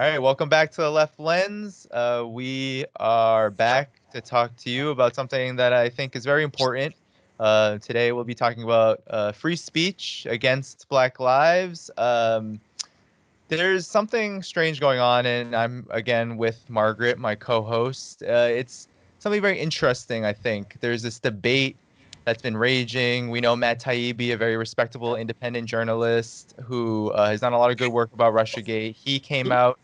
All right, welcome back to the Left Lens. We are back to talk to you about something that I think is very important. Today, we'll be talking about free speech against Black lives. There's something strange going on, and I'm again with Margaret, my co-host. It's something very interesting, I think. There's this debate that's been raging. We know Matt Taibbi, a very respectable independent journalist who has done a lot of good work about Russiagate. He came out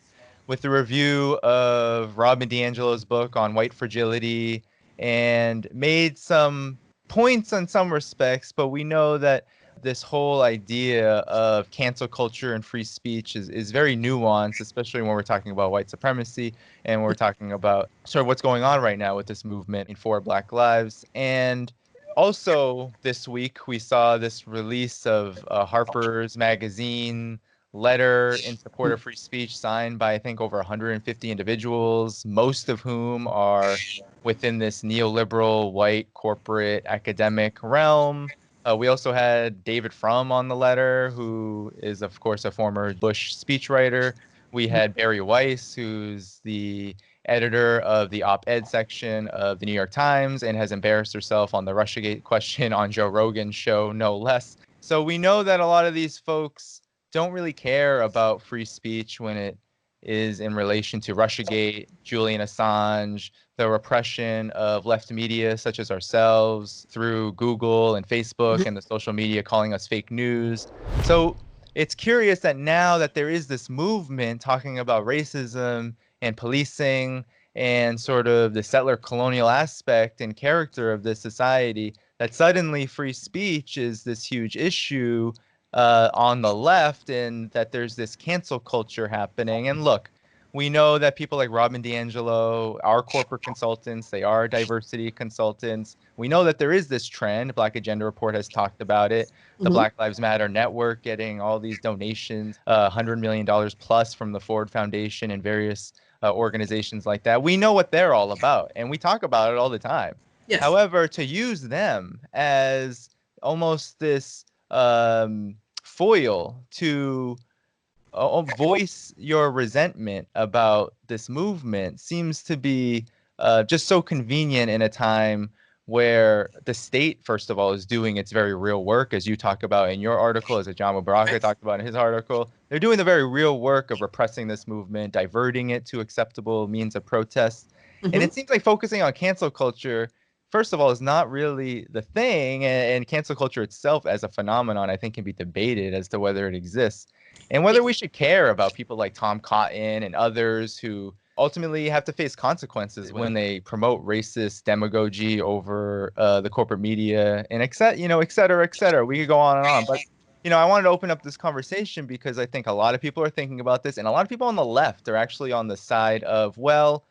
with a review of Robin DiAngelo's book on white fragility and made some points on some respects, but we know that this whole idea of cancel culture and free speech is very nuanced, especially when we're talking about white supremacy and we're talking about sort of what's going on right now with this movement for Black lives. And also this week, we saw this release of Harper's magazine letter in support of free speech signed by, I think, over 150 individuals, most of whom are within this neoliberal, white, corporate, academic realm. We also had David Frum on the letter, who is, of course, a former Bush speechwriter. We had Barry Weiss, who's the editor of the op-ed section of the New York Times and has embarrassed herself on the Russiagate question on Joe Rogan's show, no less. So we know that a lot of these folks don't really care about free speech when it is in relation to Russiagate, Julian Assange, the repression of left media such as ourselves through Google and Facebook and the social media calling us fake news. So it's curious that now that there is this movement talking about racism and policing and sort of the settler colonial aspect and character of this society, that suddenly free speech is this huge issue on the left, and that there's this cancel culture happening. And look, we know that people like Robin DiAngelo are corporate consultants. They are diversity consultants. We know that there is this trend. Black Agenda Report has talked about it. The Black Lives Matter Network getting all these donations, $100 million plus from the Ford Foundation and various organizations like that. We know what they're all about, and we talk about it all the time. Yes. However, to use them as almost this foil to voice your resentment about this movement seems to be just so convenient in a time where the state, first of all, is doing its very real work, as you talk about in your article, as John Mubaraka talked about in his article. They're doing the very real work of repressing this movement, diverting it to acceptable means of protest. And it seems like focusing on cancel culture, first of all, is not really the thing. And cancel culture itself as a phenomenon, I think, can be debated as to whether it exists and whether we should care about people like Tom Cotton and others who ultimately have to face consequences when they promote racist demagogy over the corporate media and et cetera, et cetera. We could go on and on. But, I wanted to open up this conversation because I think a lot of people are thinking about this, and a lot of people on the left are actually on the side of, well,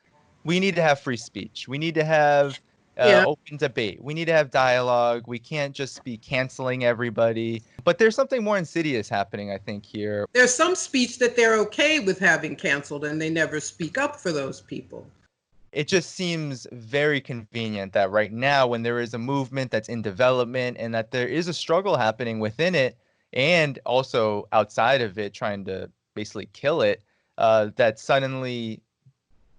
we need to have free speech. We need to have open debate. We need to have dialogue. We can't just be canceling everybody. But there's something more insidious happening, I think, here. There's some speech that they're okay with having canceled, and they never speak up for those people. It just seems very convenient that right now, when there is a movement that's in development and that there is a struggle happening within it and also outside of it, trying to basically kill it, that suddenly,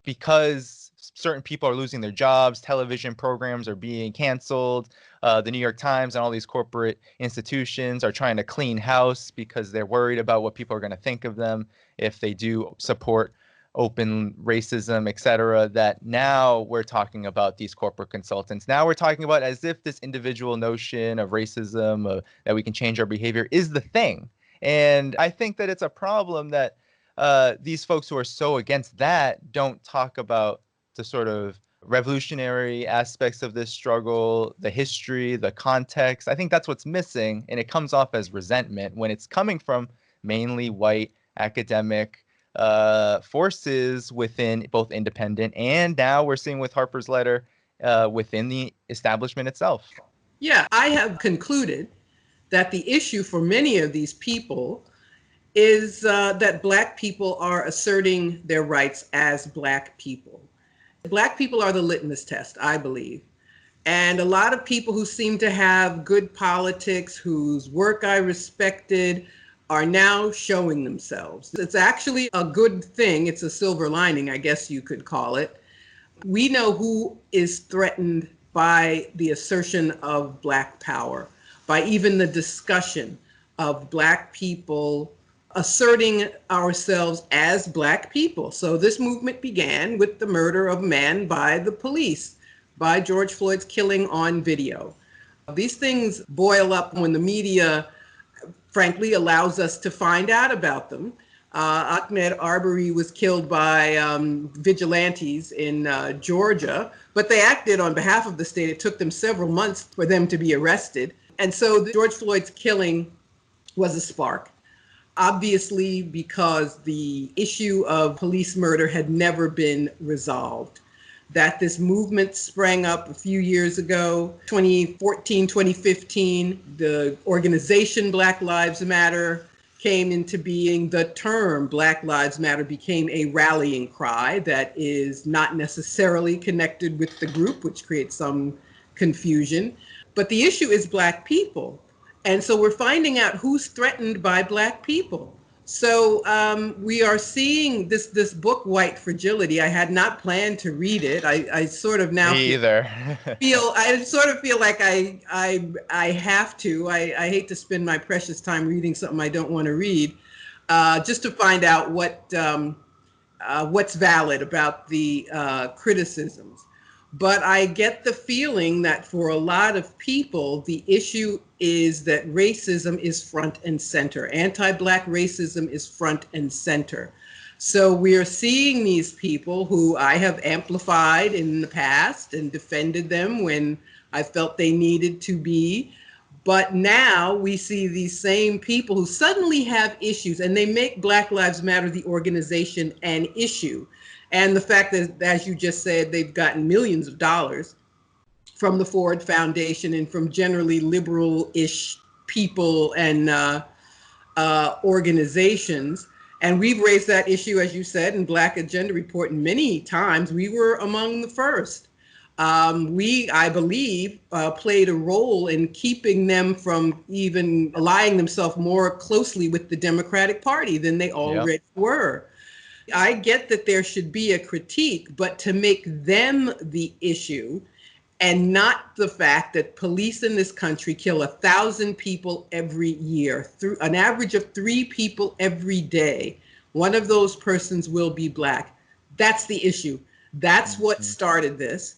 because certain people are losing their jobs, television programs are being canceled, the New York Times and all these corporate institutions are trying to clean house because they're worried about what people are going to think of them if they do support open racism, et cetera, that now we're talking about these corporate consultants. Now we're talking about as if this individual notion of racism, that we can change our behavior, is the thing. And I think that it's a problem that these folks who are so against that don't talk about the sort of revolutionary aspects of this struggle, the history, the context. I think that's what's missing, and it comes off as resentment when it's coming from mainly white academic forces within both independent and now we're seeing with Harper's letter within the establishment itself. Yeah, I have concluded that the issue for many of these people is that Black people are asserting their rights as Black people. Black people are the litmus test, I believe. And a lot of people who seem to have good politics, whose work I respected, are now showing themselves. It's actually a good thing. It's a silver lining, I guess you could call it. We know who is threatened by the assertion of Black power, by even the discussion of Black people asserting ourselves as Black people. So this movement began with the murder of a man by the police, by George Floyd's killing on video. These things boil up when the media, frankly, allows us to find out about them. Ahmaud Arbery was killed by vigilantes in Georgia, but they acted on behalf of the state. It took them several months for them to be arrested. And so George Floyd's killing was a spark, obviously, because the issue of police murder had never been resolved. That this movement sprang up a few years ago, 2014, 2015, the organization Black Lives Matter came into being. The term Black Lives Matter became a rallying cry that is not necessarily connected with the group, which creates some confusion. But the issue is Black people. And so we're finding out who's threatened by Black people. So we are seeing this book, White Fragility. I had not planned to read it. I sort of now Me either. I sort of feel like I have to. I hate to spend my precious time reading something I don't want to read, just to find out what's valid about the criticisms. But I get the feeling that for a lot of people, the issue is that racism is front and center. Anti-Black racism is front and center. So we are seeing these people who I have amplified in the past and defended them when I felt they needed to be. But now we see these same people who suddenly have issues, and they make Black Lives Matter, the organization, an issue. And the fact that, as you just said, they've gotten millions of dollars from the Ford Foundation and from generally liberal-ish people and organizations. And we've raised that issue, as you said, in Black Agenda Report many times. We were among the first. We, I believe, played a role in keeping them from even allying themselves more closely with the Democratic Party than they already were. I get that there should be a critique, but to make them the issue and not the fact that police in this country kill 1,000 people every year, through an average of 3 people every day. One of those persons will be Black. That's the issue. That's what started this.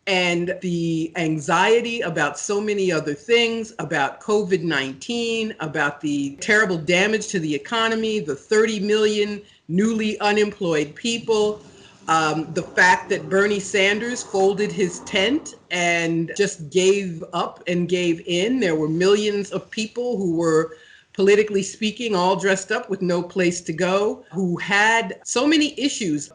And the anxiety about so many other things, about COVID-19, about the terrible damage to the economy, the 30 million newly unemployed people, the fact that Bernie Sanders folded his tent and just gave up and gave in. There were millions of people who were, politically speaking, all dressed up with no place to go, who had so many issues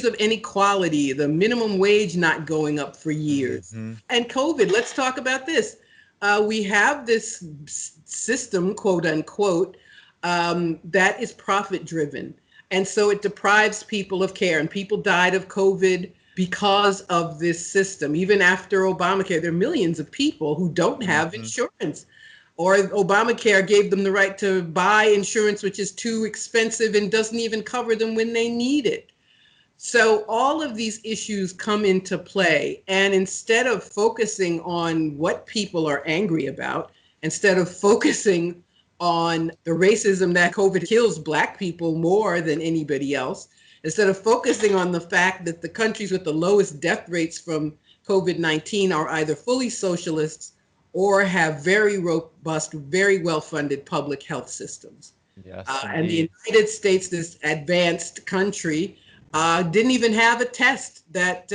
of inequality, the minimum wage not going up for years. And COVID, let's talk about this. We have this system, quote unquote, that is profit driven. And so it deprives people of care, and people died of COVID because of this system. Even after Obamacare, there are millions of people who don't have insurance, or Obamacare gave them the right to buy insurance, which is too expensive and doesn't even cover them when they need it. So all of these issues come into play. And instead of focusing on what people are angry about, instead of focusing on the racism that COVID kills Black people more than anybody else, instead of focusing on the fact that the countries with the lowest death rates from COVID-19 are either fully socialists or have very robust, very well-funded public health systems. Yes, and the United States, this advanced country, didn't even have a test that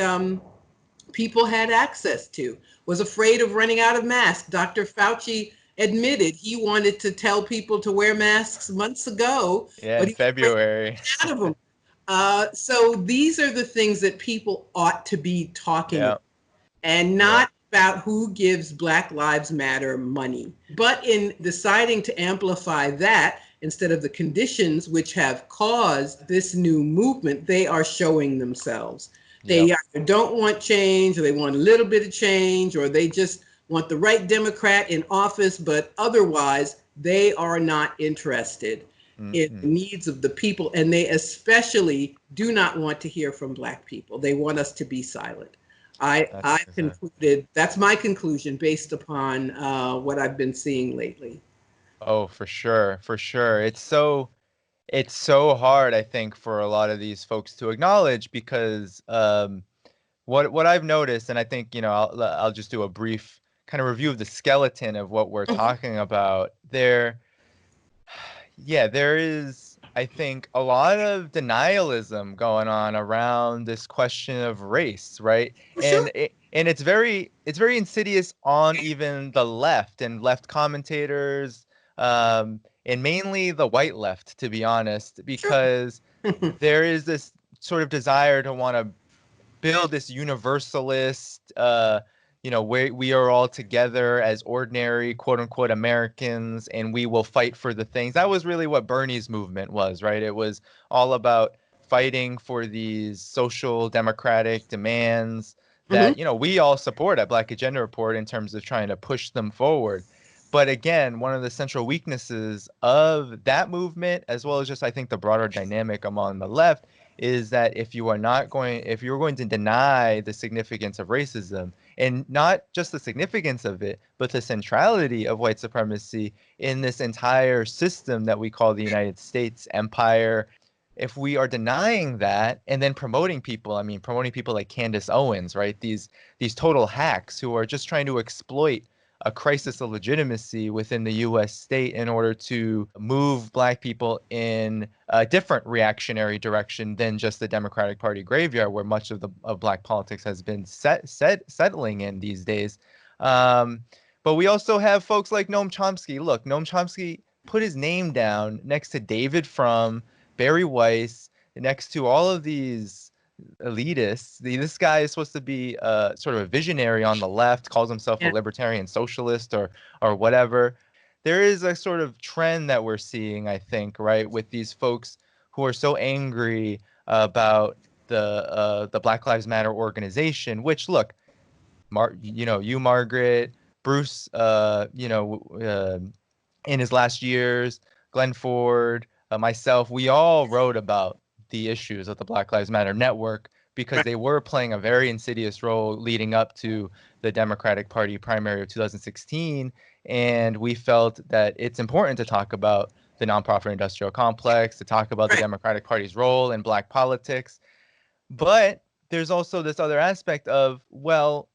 people had access to, was afraid of running out of masks. Dr. Fauci admitted he wanted to tell people to wear masks months ago, but in February. Out of them. So these are the things that people ought to be talking about, and not about who gives Black Lives Matter money. But in deciding to amplify that, instead of the conditions which have caused this new movement, they are showing themselves. They either don't want change, or they want a little bit of change, or they just want the right Democrat in office, but otherwise they are not interested in Mm-hmm. the needs of the people, and they especially do not want to hear from Black people. They want us to be silent. I That's exactly. concluded, that's my conclusion based upon what I've been seeing lately. Oh, for sure, for sure. It's so hard, I think, for a lot of these folks to acknowledge because what I've noticed, and I think, I'll just do a brief kind of review of the skeleton of what we're Mhm. talking about. There is, I think, a lot of denialism going on around this question of race, right? For sure. And it's very insidious on even the left and left commentators, and mainly the white left, to be honest, Sure. because there is this sort of desire to want to build this universalist, we are all together as ordinary quote unquote Americans, and we will fight for the things. That was really what Bernie's movement was, right? It was all about fighting for these social democratic demands Hmm. that, we all support at Black Agenda Report in terms of trying to push them forward. But again, one of the central weaknesses of that movement, as well as just I think the broader dynamic among the left, is that if you're going to deny the significance of racism, and not just the significance of it, but the centrality of white supremacy in this entire system that we call the United States empire, if we are denying that and then promoting people like Candace Owens, right? These total hacks who are just trying to exploit a crisis of legitimacy within the US state in order to move Black people in a different reactionary direction than just the Democratic Party graveyard, where much of Black politics has been settling in these days. Um, but we also have folks like Noam Chomsky. Look, Noam Chomsky put his name down next to David Frum, Barry Weiss, next to all of these elitists. This guy is supposed to be sort of a visionary on the left, calls himself a Yeah. libertarian socialist or whatever. There is a sort of trend that we're seeing, I think, right, with these folks who are so angry about the Black Lives Matter organization. Which, look, Margaret, Bruce, in his last years, Glenn Ford, myself, we all wrote about the issues of the Black Lives Matter network because Right. they were playing a very insidious role leading up to the Democratic Party primary of 2016. And we felt that it's important to talk about the nonprofit industrial complex, to talk about the Right. Democratic Party's role in Black politics. But there's also this other aspect of, well,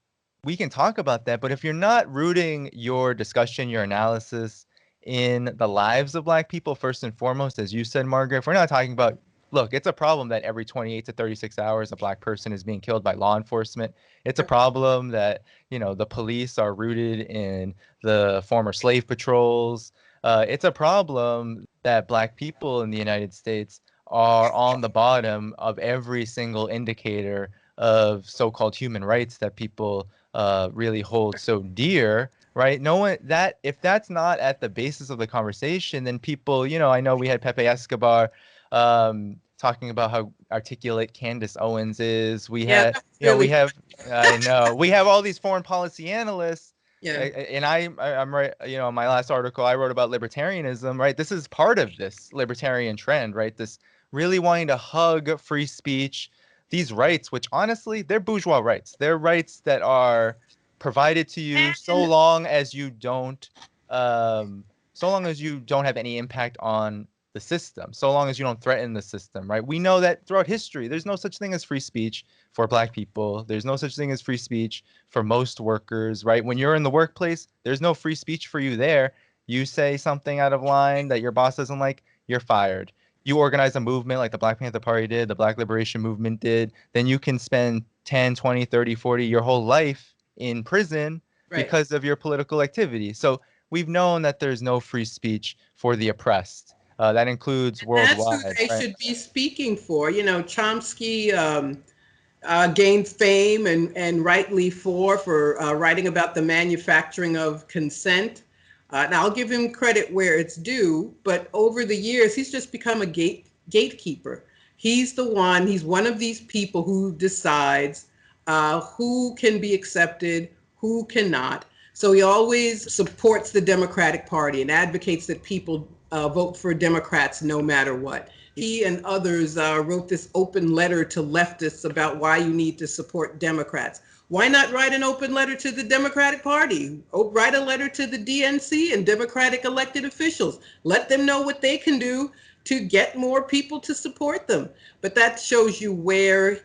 we can talk about that, but if you're not rooting your discussion, your analysis in the lives of Black people, first and foremost, as you said, Margaret, if we're not talking about, look, it's a problem that every 28 to 36 hours a Black person is being killed by law enforcement. It's a problem that, the police are rooted in the former slave patrols. It's a problem that Black people in the United States are on the bottom of every single indicator of so-called human rights that people really hold so dear, right? No one that if that's not at the basis of the conversation, then people, I know we had Pepe Escobar talking about how articulate Candace Owens is. We Yeah, had, that was really I know, we have all these foreign policy analysts. yeah. And I'm right, in my last article, I wrote about libertarianism, right? This is part of this libertarian trend, right? This really wanting to hug free speech, these rights, which honestly, they're bourgeois rights. They're rights that are provided to you And so long as you don't have any impact on the system, so long as you don't threaten the system, right? We know that throughout history, there's no such thing as free speech for Black people. There's no such thing as free speech for most workers, right? When you're in the workplace, there's no free speech for you there. You say something out of line that your boss doesn't like, you're fired. You organize a movement like the Black Panther Party did, the Black Liberation Movement did, then you can spend 10, 20, 30, 40, your whole life in prison right. because of your political activity. So we've known that there's no free speech for the oppressed. That includes That's who worldwide, they right? should be speaking for. Chomsky gained fame and rightly for writing about the manufacturing of consent. And I'll give him credit where it's due, but over the years, he's just become a gatekeeper. He's one of these people who decides who can be accepted, who cannot. So he always supports the Democratic Party and advocates that people vote for Democrats no matter what. He and others wrote this open letter to leftists about why you need to support Democrats. Why not write an open letter to the Democratic Party? Write a letter to the DNC and Democratic elected officials. Let them know what they can do to get more people to support them. But that shows you where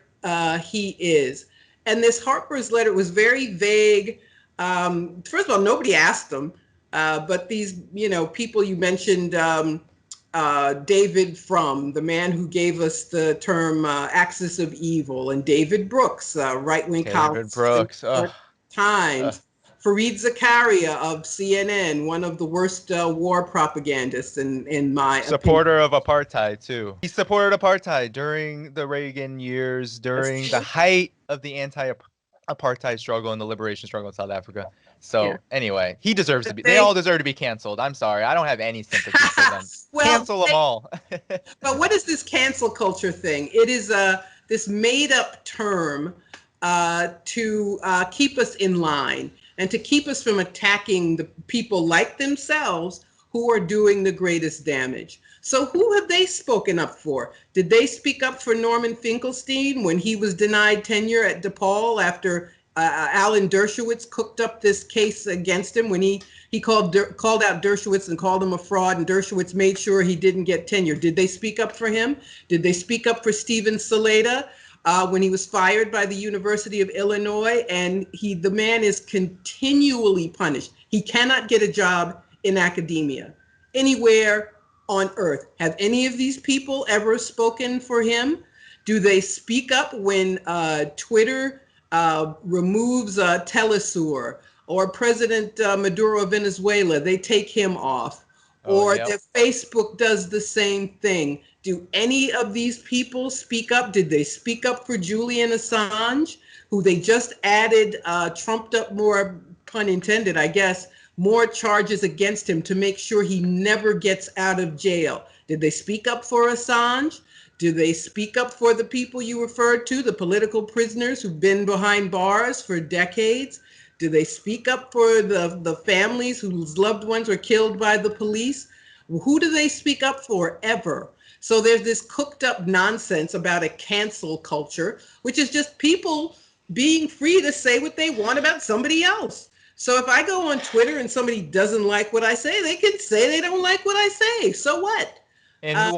he is. And this Harper's letter was very vague. First of all, nobody asked them, but these, people you mentioned, David Frum, the man who gave us the term axis of evil, and David Brooks, right-wing David columnist in Brooks. the New York Times, Fareed Zakaria of CNN, one of the worst war propagandists in my Supporter opinion. of apartheid too. He supported apartheid during the Reagan years, during the height of the anti-apartheid struggle and the liberation struggle in South Africa. Yeah. So anyway, he deserves to But be. They all deserve to be canceled. I'm sorry, I don't have any sympathy for them. well, Cancel them all. but what is this cancel culture thing? It is this made-up term to keep us in line and to keep us from attacking the people like themselves who are doing the greatest damage. So who have they spoken up for? Did they speak up for Norman Finkelstein when he was denied tenure at DePaul after Alan Dershowitz cooked up this case against him when he called out Dershowitz and called him a fraud, and Dershowitz made sure he didn't get tenure? Did they speak up for him? Did they speak up for Steven Saleta when he was fired by the University of Illinois? And the man is continually punished. He cannot get a job in academia anywhere on earth. Have any of these people ever spoken for him? Do they speak up when Twitter removes Telesur, or President Maduro of Venezuela, they take him off, or yep. that Facebook does the same thing? Do any of these people speak up? Did they speak up for Julian Assange, who they just added, trumped up more, pun intended, I guess, more charges against him to make sure he never gets out of jail? Did they speak up for Assange? Do they speak up for the people you referred to, the political prisoners who've been behind bars for decades? Do they speak up for the families whose loved ones were killed by the police? Who do they speak up for ever? So there's this cooked up nonsense about a cancel culture, which is just people being free to say what they want about somebody else. So if I go on Twitter and somebody doesn't like what I say, they can say they don't like what I say. So what? And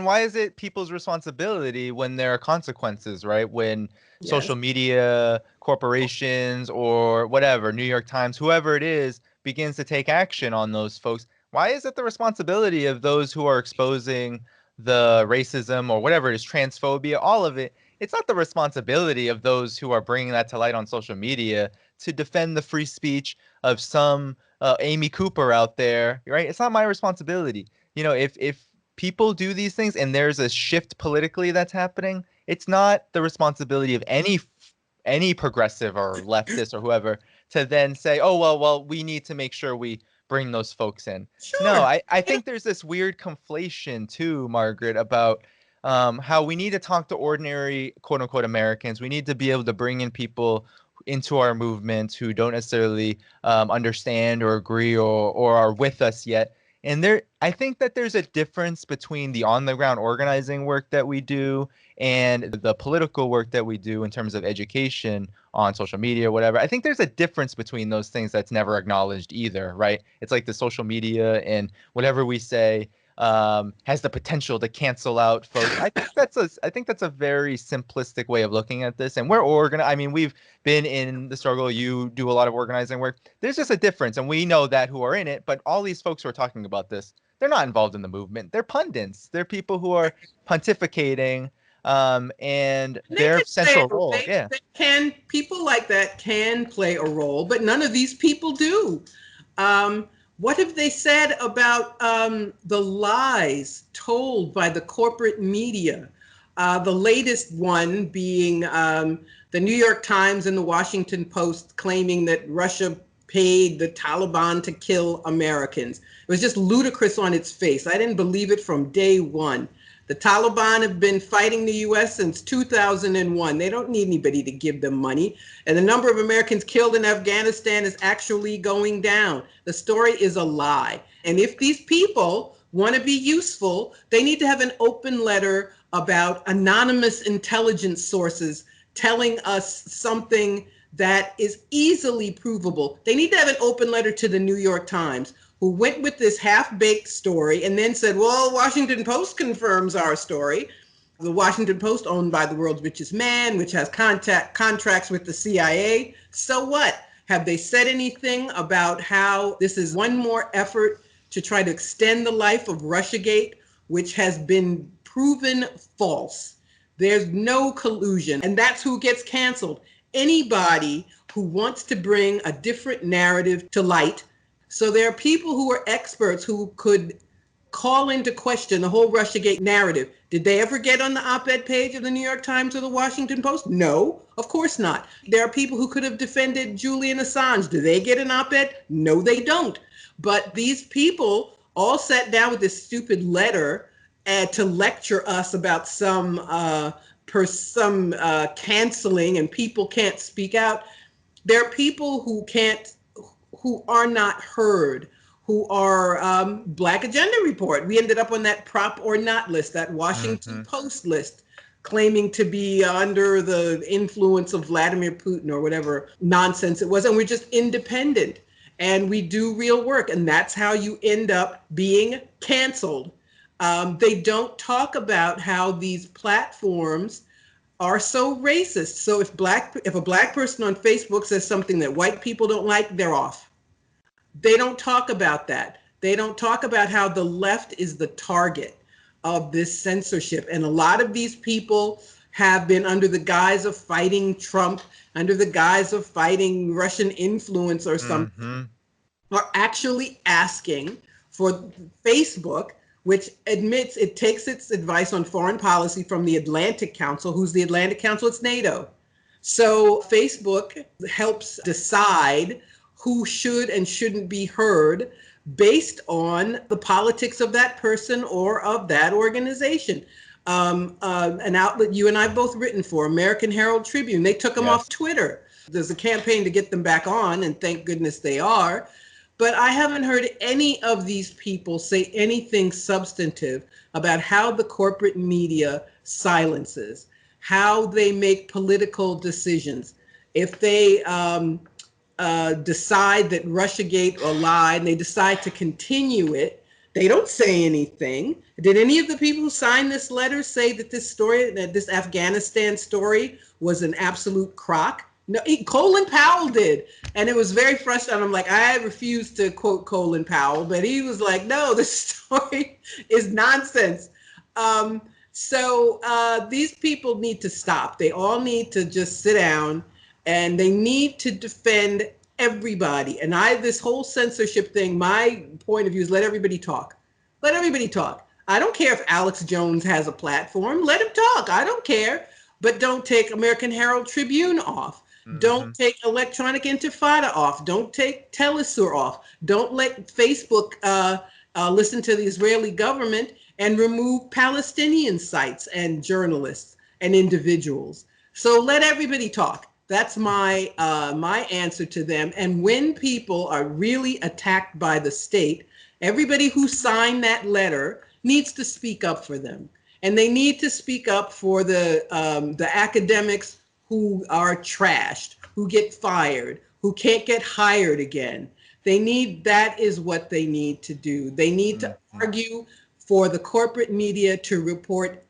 why is it people's responsibility when there are consequences, right? When Yes. social media corporations or whatever, New York Times, whoever it is, begins to take action on those folks, why is it the responsibility of those who are exposing the racism or whatever it is, transphobia, all of it? It's not the responsibility of those who are bringing that to light on social media to defend the free speech of some Amy Cooper out there, right? It's not my responsibility. If people do these things and there's a shift politically that's happening, it's not the responsibility of any progressive or leftist or whoever to then say, oh, well, we need to make sure we bring those folks in. No, Sure. I think there's this weird conflation too, Margaret, about how we need to talk to ordinary quote unquote Americans. We need to be able to bring in people into our movement who don't necessarily understand or agree or are with us yet. And I think that there's a difference between the on-the-ground organizing work that we do and the political work that we do in terms of education on social media or whatever. I think there's a difference between those things that's never acknowledged either, right? It's like the social media and whatever we say has the potential to cancel out folks. I think that's a very simplistic way of looking at this. And we've been in the struggle. You do a lot of organizing work. There's just a difference, and we know that who are in it. But all these folks who are talking about this, they're not involved in the movement. They're pundits. They're people who are pontificating, and They their can play central role. Yeah. people like that can play a role, but none of these people do. What have they said about the lies told by the corporate media? The latest one being the New York Times and the Washington Post claiming that Russia paid the Taliban to kill Americans. It was just ludicrous on its face. I didn't believe it from day one. The Taliban have been fighting the U.S. since 2001. They don't need anybody to give them money. And the number of Americans killed in Afghanistan is actually going down. The story is a lie. And if these people want to be useful, they need to have an open letter about anonymous intelligence sources telling us something that is easily provable. They need to have an open letter to the New York Times, who went with this half-baked story and then said, well, Washington Post confirms our story. The Washington Post, owned by the world's richest man, which has contracts with the CIA. So what? Have they said anything about how this is one more effort to try to extend the life of Russiagate, which has been proven false? There's no collusion, and that's who gets canceled. Anybody who wants to bring a different narrative to light. So there are people who are experts who could call into question the whole Russiagate narrative. Did they ever get on the op-ed page of the New York Times or the Washington Post? No, of course not. There are people who could have defended Julian Assange. Do they get an op-ed? No, they don't. But these people all sat down with this stupid letter to lecture us about some canceling and people can't speak out. There are people who are not heard, who are Black Agenda Report. We ended up on that prop or not list, that Washington Post list, claiming to be under the influence of Vladimir Putin or whatever nonsense it was. And we're just independent and we do real work. And that's how you end up being canceled. They don't talk about how these platforms are so racist. So if a Black person on Facebook says something that white people don't like, they're off. They don't talk about that. They don't talk about how the left is the target of this censorship. And a lot of these people have been, under the guise of fighting Trump, under the guise of fighting Russian influence or something, are actually asking for Facebook, which admits it takes its advice on foreign policy from the Atlantic Council. Who's the Atlantic Council? It's NATO. So Facebook helps decide who should and shouldn't be heard based on the politics of that person or of that organization. An outlet you and I have both written for, American Herald Tribune, they took them off Twitter. There's a campaign to get them back on, and thank goodness they are. But I haven't heard any of these people say anything substantive about how the corporate media silences, how they make political decisions. If they decide that Russiagate a lie and they decide to continue it, they don't say anything. Did any of the people who signed this letter say that this Afghanistan story was an absolute crock? No, Colin Powell did. And it was very frustrating. I'm like, I refuse to quote Colin Powell, but he was like, no, this story is nonsense. So these people need to stop. They all need to just sit down and they need to defend everybody. And this whole censorship thing, my point of view is let everybody talk. Let everybody talk. I don't care if Alex Jones has a platform. Let him talk. I don't care. But don't take American Herald Tribune off. Don't take Electronic Intifada off. Don't take Telesur off. Don't let Facebook listen to the Israeli government and remove Palestinian sites and journalists and individuals. So let everybody talk. That's my answer to them. And when people are really attacked by the state, everybody who signed that letter needs to speak up for them. And they need to speak up for the academics who are trashed, who get fired, who can't get hired again. That is what they need to do. They need to argue for the corporate media to report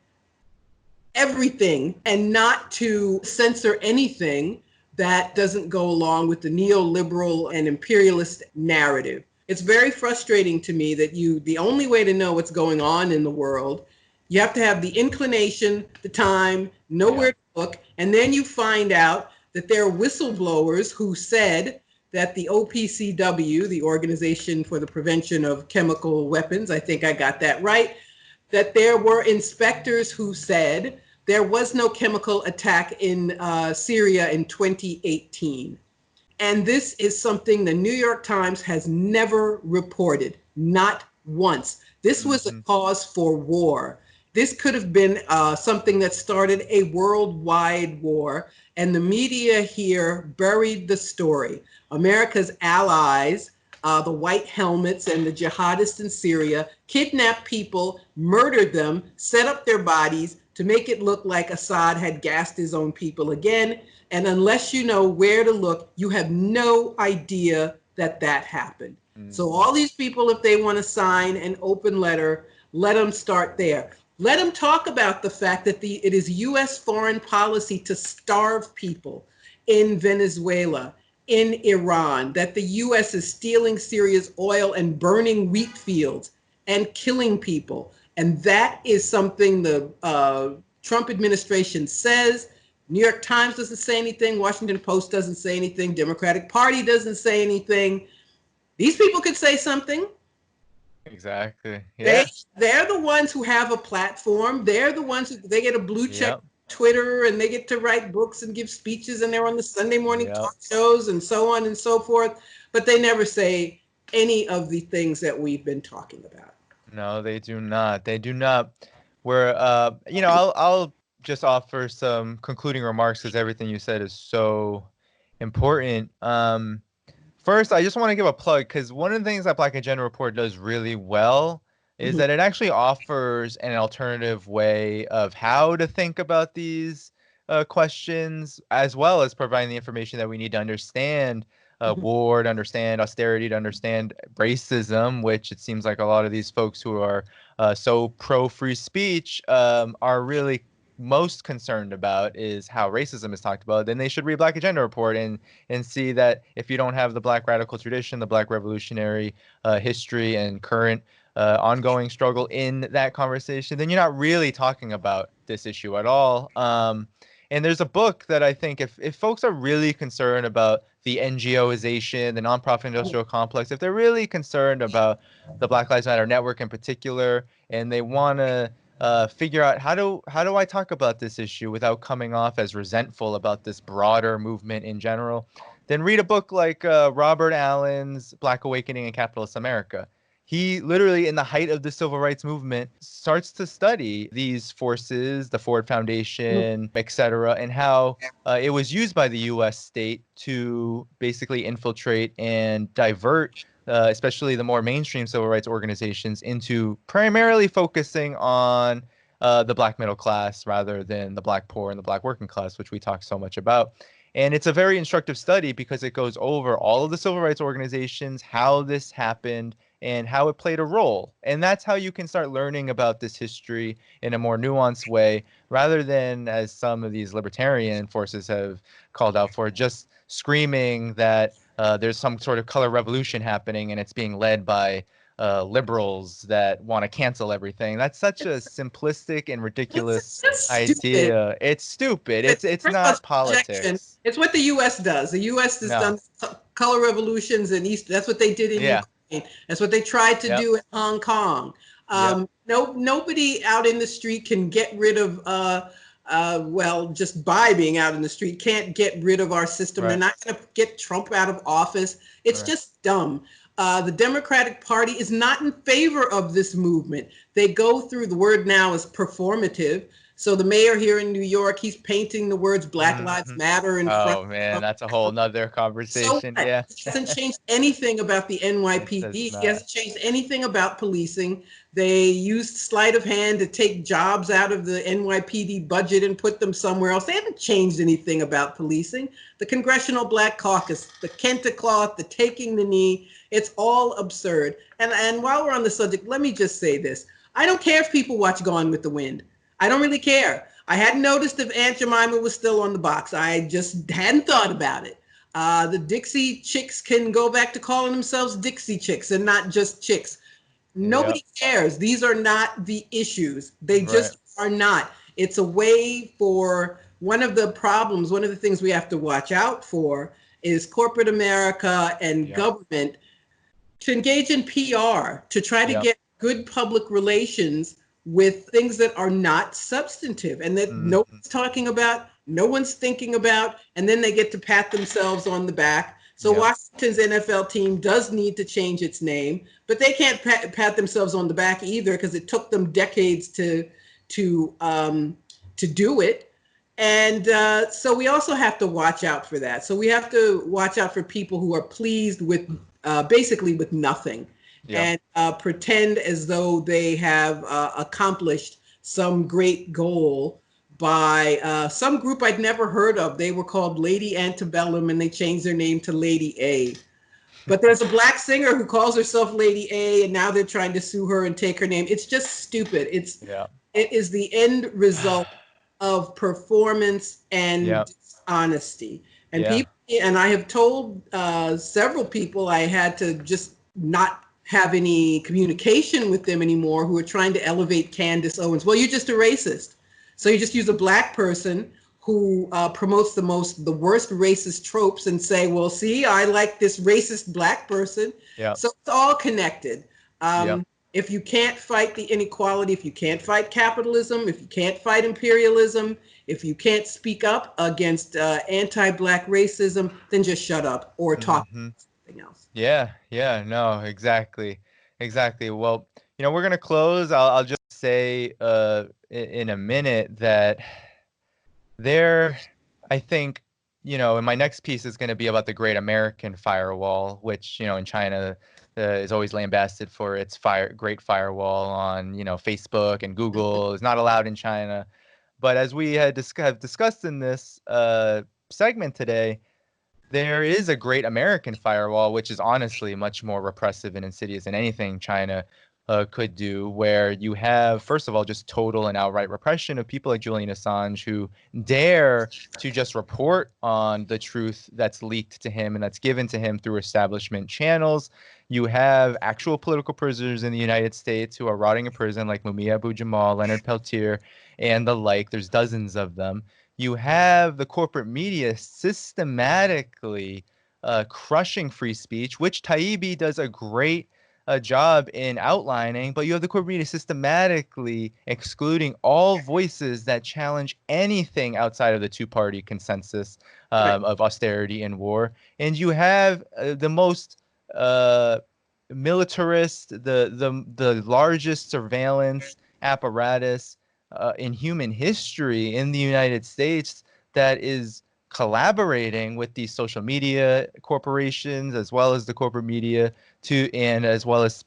everything and not to censor anything that doesn't go along with the neoliberal and imperialist narrative. It's very frustrating to me that the only way to know what's going on in the world, you have to have the inclination, the time, know where to look, and then you find out that there are whistleblowers who said that the OPCW, the Organization for the Prevention of Chemical Weapons, I think I got that right, that there were inspectors who said there was no chemical attack in Syria in 2018. And this is something the New York Times has never reported, not once. This was a cause for war. This could have been something that started a worldwide war, and the media here buried the story. America's allies, the white helmets and the jihadists in Syria, kidnapped people, murdered them, set up their bodies to make it look like Assad had gassed his own people again. And unless you know where to look, you have no idea that that happened. So all these people, if they want to sign an open letter, let them start there. Let them talk about the fact that it is U.S. foreign policy to starve people in Venezuela, in Iran, that the U.S. is stealing Syria's oil and burning wheat fields and killing people. And that is something the Trump administration says. New York Times doesn't say anything. Washington Post doesn't say anything. Democratic Party doesn't say anything. These people could say something. Exactly. Yeah. They're the ones who have a platform. They're the ones who they get a blue check Twitter, and they get to write books and give speeches, and they're on the Sunday morning talk shows and so on and so forth. But they never say any of the things that we've been talking about. No, they do not. They do not. Where I'll just offer some concluding remarks because everything you said is so important. First, I just want to give a plug because one of the things that Black Agenda Report does really well is that it actually offers an alternative way of how to think about these questions, as well as providing the information that we need to understand war, to understand austerity, to understand racism, which it seems like a lot of these folks who are so pro free speech are really most concerned about is how racism is talked about. Then they should read Black Agenda Report and see that if you don't have the Black radical tradition, the Black revolutionary history and current ongoing struggle in that conversation, then you're not really talking about this issue at all. And there's a book that I think if folks are really concerned about the NGOization, the nonprofit industrial complex, if they're really concerned about the Black Lives Matter Network in particular, and they want to figure out how do I talk about this issue without coming off as resentful about this broader movement in general, then read a book like Robert Allen's Black Awakening in Capitalist America. He literally, in the height of the civil rights movement, starts to study these forces, the Ford Foundation, etc., and how it was used by the U.S. state to basically infiltrate and divert especially the more mainstream civil rights organizations, into primarily focusing on the Black middle class rather than the Black poor and the Black working class, which we talk so much about. And it's a very instructive study because it goes over all of the civil rights organizations, how this happened, and how it played a role. And that's how you can start learning about this history in a more nuanced way, rather than, as some of these libertarian forces have called out for, just screaming that there's some sort of color revolution happening and it's being led by liberals that want to cancel everything. That's such a simplistic and ridiculous idea. It's stupid. It's not politics. It's what the U.S. does. The U.S. has done color revolutions in East. That's what they did in Ukraine. That's what they tried to do in Hong Kong. Nobody out in the street can get rid of just by being out in the street, can't get rid of our system. They're not going to get Trump out of office. It's just dumb. The Democratic Party is not in favor of this movement. They go through, the word now is performative. So the mayor here in New York, he's painting the words Black Lives Matter in front. Oh man, that's a whole nother conversation. He hasn't changed anything about the NYPD. He hasn't changed anything about policing. They used sleight of hand to take jobs out of the NYPD budget and put them somewhere else. They haven't changed anything about policing. The Congressional Black Caucus, the Kenta cloth, the taking the knee, it's all absurd. And while we're on the subject, let me just say this. I don't care if people watch Gone with the Wind. I don't really care. I hadn't noticed if Aunt Jemima was still on the box. I just hadn't thought about it. The Dixie Chicks can go back to calling themselves Dixie Chicks and not just chicks. Nobody cares. These are not the issues. They just are not. It's a way for one of the problems, one of the things we have to watch out for is corporate America and government to engage in PR, to try to get good public relations with things that are not substantive and that no one's talking about, no one's thinking about, and then they get to pat themselves on the back. So Washington's NFL team does need to change its name, but they can't pat themselves on the back either because it took them decades to to um, to do it. And so we also have to watch out for that. So we have to watch out for people who are pleased with basically with nothing, Yeah. and pretend as though they have accomplished some great goal by some group I'd never heard of. They were called Lady Antebellum, and they changed their name to Lady A. But there's a black singer who calls herself Lady A, and now they're trying to sue her and take her name. It's just stupid. Yeah. It is the end result of performance and Yeah. dishonesty. And Yeah. people, and I have told several people I had to just not have any communication with them anymore who are trying to elevate Candace Owens. Well, you're just a racist. So you just use a black person who promotes the worst racist tropes and say, well, see, I like this racist black person. Yeah. So it's all connected. Yeah. If you can't fight the inequality, if you can't fight capitalism, if you can't fight imperialism, if you can't speak up against anti-black racism, then just shut up or talk Hmm. about something else. Yeah, yeah, no, exactly. Exactly. Well, we're gonna close. I'll just say in a minute that there, I think, and my next piece is gonna be about the Great American Firewall, which, in China is always lambasted for its great firewall on, Facebook and Google is not allowed in China. But as we have discussed in this segment today, there is a great American firewall, which is honestly much more repressive and insidious than anything China could do, where you have, first of all, just total and outright repression of people like Julian Assange who dare to just report on the truth that's leaked to him and that's given to him through establishment channels. You have actual political prisoners in the United States who are rotting in prison, like Mumia Abu-Jamal, Leonard Peltier, and the like. There's dozens of them. You have the corporate media systematically crushing free speech, which Taibbi does a great job in outlining, but you have the corporate media systematically excluding all voices that challenge anything outside of the two-party consensus Right. of austerity and war. And you have the most uh, militarist, the largest surveillance apparatus in human history in the United States that is collaborating with these social media corporations as well as the corporate media and as well as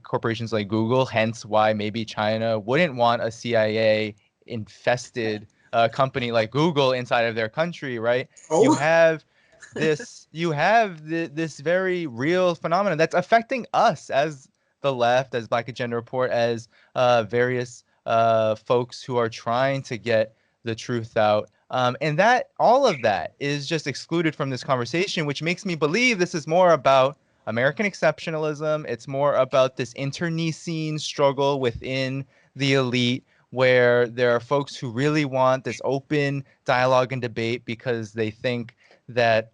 corporations like Google. Hence why maybe China wouldn't want a CIA infested company like Google inside of their country, right? You Oh, have this very real phenomenon that's affecting us as the left, as Black Agenda Report, as various folks who are trying to get the truth out. And that all of that is just excluded from this conversation, which makes me believe this is more about American exceptionalism. It's more about this internecine struggle within the elite, where there are folks who really want this open dialogue and debate because they think that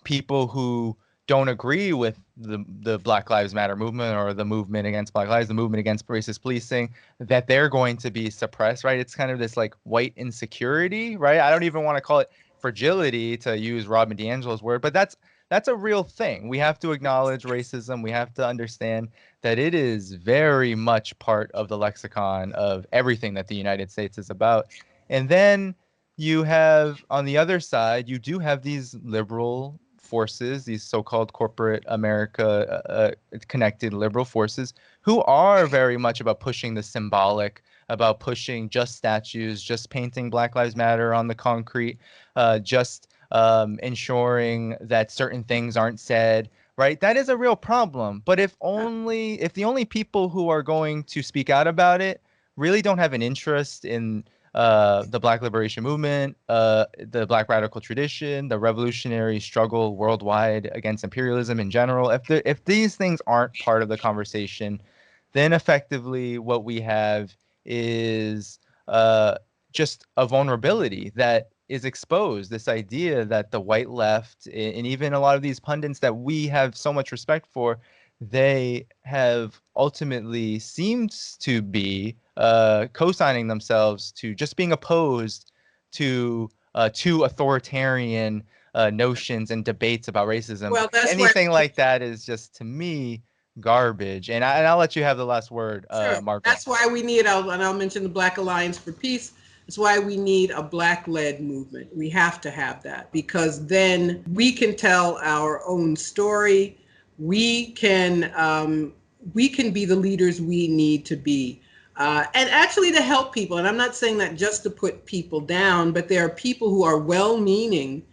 people who don't agree with the Black Lives Matter movement or the movement against Black Lives, the movement against racist policing, that they're going to be suppressed, right? It's kind of this like white insecurity, right? I don't even want to call it fragility, to use Robin DiAngelo's word, but that's a real thing. We have to acknowledge racism. We have to understand that it is very much part of the lexicon of everything that the United States is about. And then you have on the other side, you do have these liberal forces, these so-called corporate America connected liberal forces who are very much about pushing the symbolic, about pushing just statues, just painting Black Lives Matter on the concrete, just ensuring that certain things aren't said, right? That is a real problem. But if the only people who are going to speak out about it really don't have an interest in the Black liberation movement, the Black radical tradition, the revolutionary struggle worldwide against imperialism in general, if these things aren't part of the conversation, then effectively what we have is just a vulnerability that is exposed. This idea that the white left and even a lot of these pundits that we have so much respect for, they have ultimately seemed to be co-signing themselves to just being opposed to authoritarian notions and debates about racism. well, that's why Anything like that is just, to me, garbage. And I'll let you have the last word, Sure. Margaret. That's why we need, and I'll mention the Black Alliance for Peace. That's why we need a Black-led movement. We have to have that because then we can tell our own story. We can be the leaders we need to be. And actually to help people. And I'm not saying that just to put people down, but there are people who are well-meaning,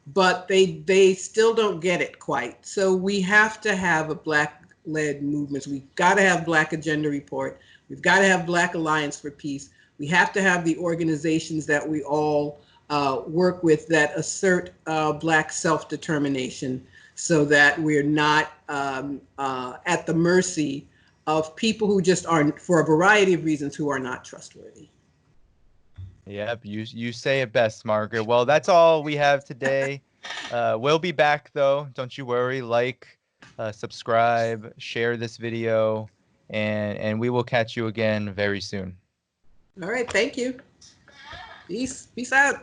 but they still don't get it quite. So we have to have a Black-led movement. We've got to have Black Agenda Report. We've got to have Black Alliance for Peace. We have to have the organizations that we all work with that assert Black self-determination so that we're not at the mercy of people who just aren't, for a variety of reasons, who are not trustworthy. Yep, you say it best, Margaret. Well, that's all we have today. We'll be back though. Don't you worry. Like, subscribe, share this video, and we will catch you again very soon. All right, thank you. Peace. Peace out.